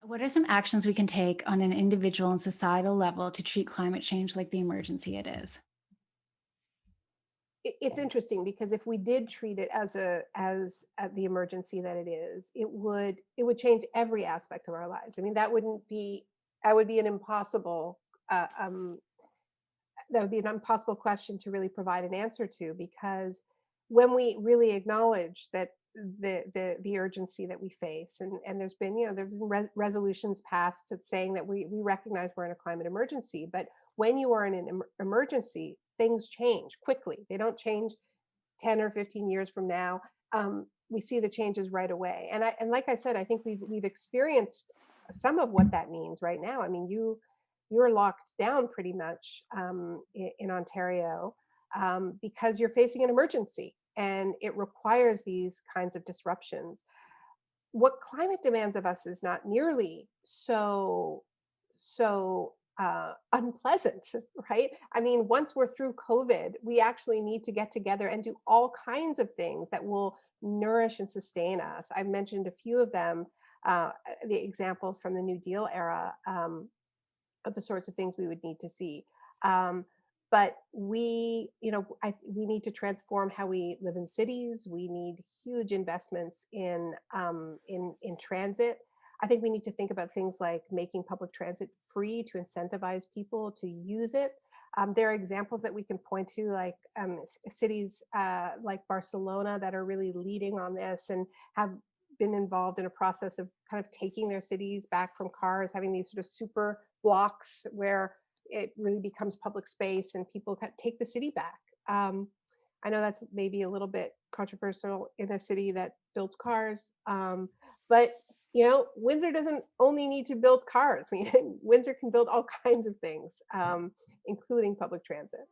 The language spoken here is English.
What are some actions we can take on an individual and societal level to treat climate change like the emergency it is? It's interesting because if we did treat it as the emergency that it is, it would change every aspect of our lives. I mean, that would be an impossible uh, um, that would be an impossible question to really provide an answer to, because when we really acknowledge that the urgency that we face, and there's been resolutions passed saying that we recognize we're in a climate emergency, but when you are in an emergency, things change quickly. They don't change 10 or 15 years from now. We see the changes right away, and like I said, I think we've experienced some of what that means right now. I mean, you're locked down pretty much in Ontario, because you're facing an emergency and it requires these kinds of disruptions. What climate demands of us is not nearly so unpleasant, right? I mean, once we're through COVID, we actually need to get together and do all kinds of things that will nourish and sustain us. I've mentioned a few of them, the examples from the New Deal era. Of the sorts of things we would need to see. Um, but we need to transform how we live in cities. We need huge investments in transit. I think we need to think about things like making public transit free to incentivize people to use it. There are examples that we can point to, like cities like Barcelona, that are really leading on this and have been involved in a process of kind of taking their cities back from cars, having these sort of super blocks where it really becomes public space and people take the city back. I know that's maybe a little bit controversial in a city that builds cars, but Windsor doesn't only need to build cars. I mean, Windsor can build all kinds of things, including public transit.